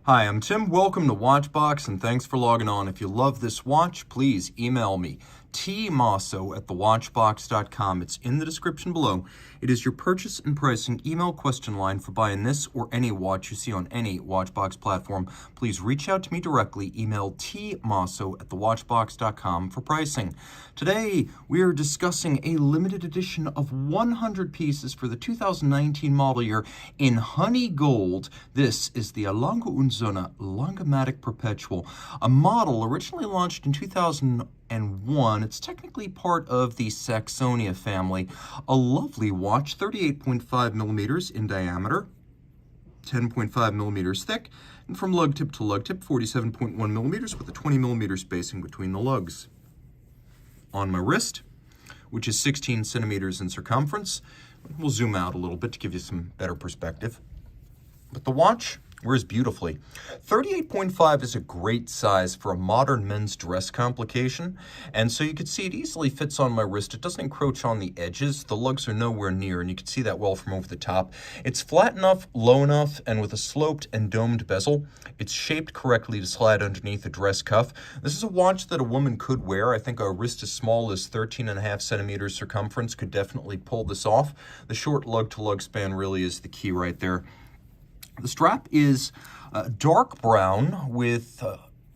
Hi, I'm Tim. Welcome to Watchbox, and thanks for logging on. If you love this watch, please email me, tmosso@thewatchbox.com. It's in the description below. It is your purchase and pricing email question line for buying this or any watch you see on any Watchbox platform. Please reach out to me directly. Email tmosso@thewatchbox.com for pricing. Today, we are discussing a limited edition of 100 pieces for the 2019 model year in honey gold. This is the Lange Söhne Langematik Perpetual, a model originally launched in 2001. It's technically part of the Saxonia family. A lovely watch, 38.5 millimeters in diameter, 10.5 millimeters thick, and from lug tip to lug tip, 47.1 millimeters with a 20 millimeter spacing between the lugs. On my wrist, which is 16 centimeters in circumference, we'll zoom out a little bit to give you some better perspective. But the watch wears beautifully. 38.5 is a great size for a modern men's dress complication, and so you can see it easily fits on my wrist. It doesn't encroach on the edges. The lugs are nowhere near, and you can see that well from over the top. It's flat enough, low enough, and with a sloped and domed bezel. It's shaped correctly to slide underneath a dress cuff. This is a watch that a woman could wear. I think a wrist as small as 13.5 centimeters circumference could definitely pull this off. The short lug-to-lug span really is the key right there. The strap is dark brown with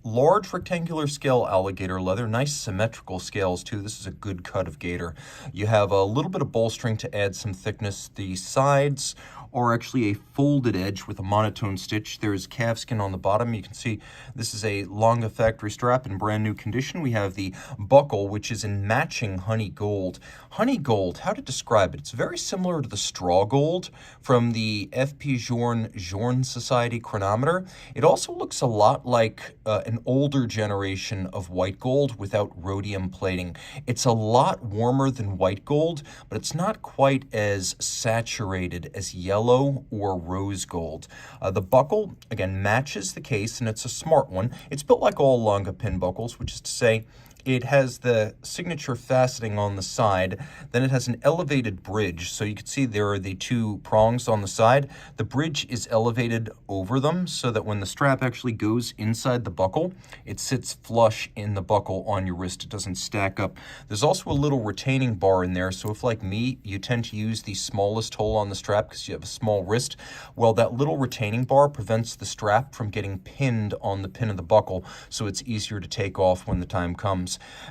large rectangular scale alligator leather, nice symmetrical scales too. This is a good cut of gator. You have a little bit of bolstering to add some thickness. The sides are actually a folded edge with a monotone stitch. There's calfskin on the bottom. You can see this is a Lange factory strap in brand new condition. We have the buckle, which is in matching honey gold. Honey gold, how to describe it? It's very similar to the straw gold from the FP Journe Society chronometer. It also looks a lot like an older generation of white gold without rhodium plating. It's a lot warmer than white gold, but it's not quite as saturated as yellow or rose gold. The buckle, again, matches the case, and it's a smart one. It's built like all Lange pin buckles, which is to say, it has the signature faceting on the side, then it has an elevated bridge. So you can see there are the two prongs on the side. The bridge is elevated over them so that when the strap actually goes inside the buckle, it sits flush in the buckle on your wrist. It doesn't stack up. There's also a little retaining bar in there. So if, like me, you tend to use the smallest hole on the strap because you have a small wrist, well, that little retaining bar prevents the strap from getting pinned on the pin of the buckle, so it's easier to take off when the time comes.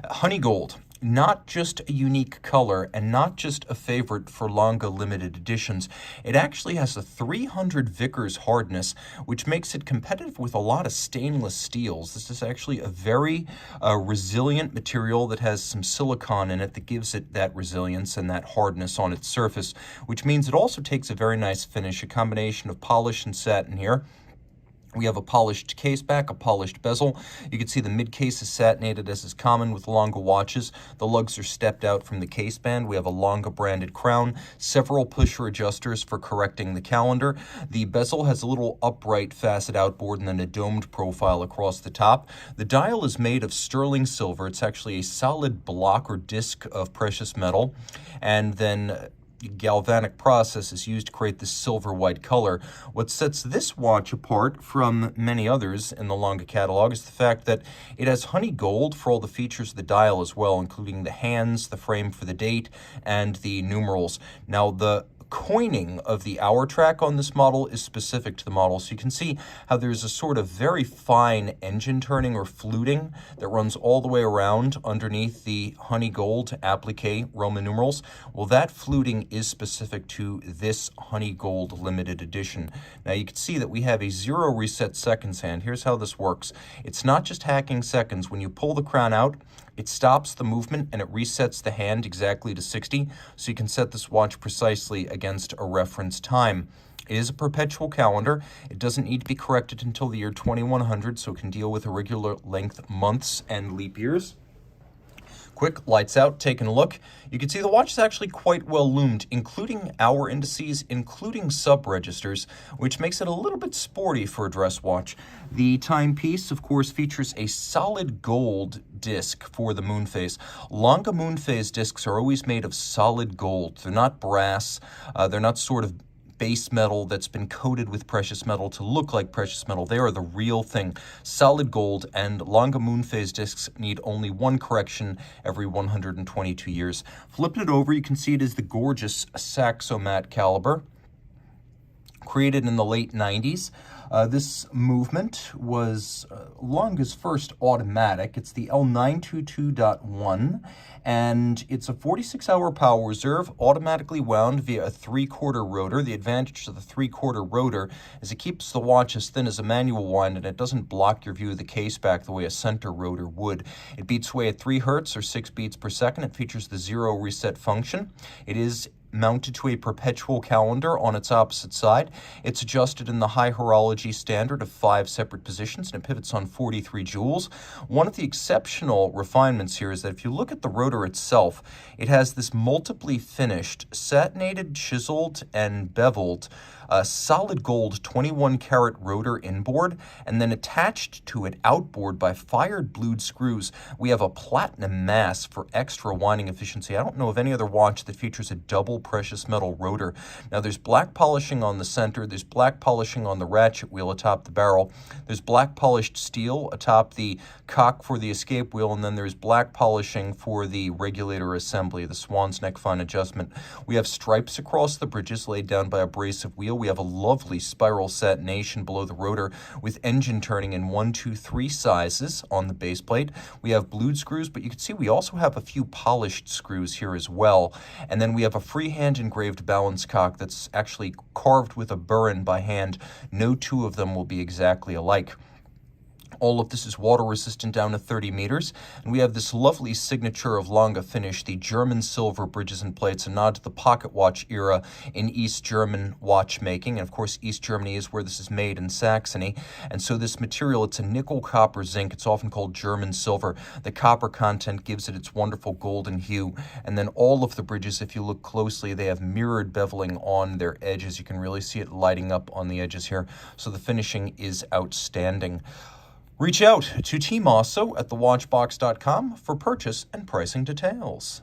Honey gold, not just a unique color and not just a favorite for Lange limited editions. It actually has a 300 Vickers hardness, which makes it competitive with a lot of stainless steels. This is actually a very resilient material that has some silicone in it that gives it that resilience and that hardness on its surface, which means it also takes a very nice finish, a combination of polish and satin here. We have a polished case back, a polished bezel. You can see the mid case is satinated, as is common with Lange watches. The lugs are stepped out from the case band. We have a Lange branded crown, several pusher adjusters for correcting the calendar. The bezel has a little upright facet outboard and then a domed profile across the top. The dial is made of sterling silver. It's actually a solid block or disc of precious metal. And then galvanic process is used to create this silver white color. What sets this watch apart from many others in the Lange catalog is the fact that it has honey gold for all the features of the dial as well, including the hands, the frame for the date, and the numerals. Now, the coining of the hour track on this model is specific to the model. So you can see how there's a sort of very fine engine turning or fluting that runs all the way around underneath the honey gold applique Roman numerals. Well, that fluting is specific to this honey gold limited edition. Now you can see that we have a 0 reset seconds hand. Here's how this works. It's not just hacking seconds. When you pull the crown out, it stops the movement and it resets the hand exactly to 60, so you can set this watch precisely against a reference time. It is a perpetual calendar. It doesn't need to be corrected until the year 2100, so it can deal with irregular length months and leap years. Quick, lights out, taking a look. You can see the watch is actually quite well loomed, including hour indices, including sub-registers, which makes it a little bit sporty for a dress watch. The timepiece, of course, features a solid gold disc for the moon phase. Lange moon phase discs are always made of solid gold. They're not brass. They're not sort of base metal that's been coated with precious metal to look like precious metal. They are the real thing. Solid gold, and Lange moon phase discs need only one correction every 122 years. Flipping it over, you can see it is the gorgeous Saxomat caliber, created in the late 90s. This movement was Lange's first automatic. It's the L922.1, and it's a 46-hour power reserve, automatically wound via a 3/4 rotor. The advantage of the 3/4 rotor is it keeps the watch as thin as a manual wind, and it doesn't block your view of the case back the way a center rotor would. It beats away at 3 hertz or 6 beats per second. It features the zero reset function. It is mounted to a perpetual calendar on its opposite side. It's adjusted in the high horology standard of 5 separate positions, and it pivots on 43 jewels. One of the exceptional refinements here is that if you look at the rotor itself, it has this multiply finished, satinated, chiseled, and beveled solid gold 21-karat rotor inboard, and then attached to it outboard by fired blued screws, we have a platinum mass for extra winding efficiency. I don't know of any other watch that features a double precious metal rotor. Now, there's black polishing on the center, there's black polishing on the ratchet wheel atop the barrel, there's black polished steel atop the cock for the escape wheel, and then there's black polishing for the regulator assembly, the swan's neck fine adjustment. We have stripes across the bridges laid down by a abrasive wheel. We have a lovely spiral satination below the rotor with engine turning in 1, 2, 3 sizes on the base plate. We have blued screws, but you can see we also have a few polished screws here as well. And then we have a freehand engraved balance cock that's actually carved with a burin by hand. No two of them will be exactly alike. All of this is water resistant down to 30 meters. And we have this lovely signature of Lange finish, the German silver bridges and plates, a nod to the pocket watch era in East German watchmaking. And of course, East Germany is where this is made, in Saxony. And so this material, it's a nickel, copper, zinc. It's often called German silver. The copper content gives it its wonderful golden hue. And then all of the bridges, if you look closely, they have mirrored beveling on their edges. You can really see it lighting up on the edges here. So the finishing is outstanding. Reach out to Team Mosso at thewatchbox.com for purchase and pricing details.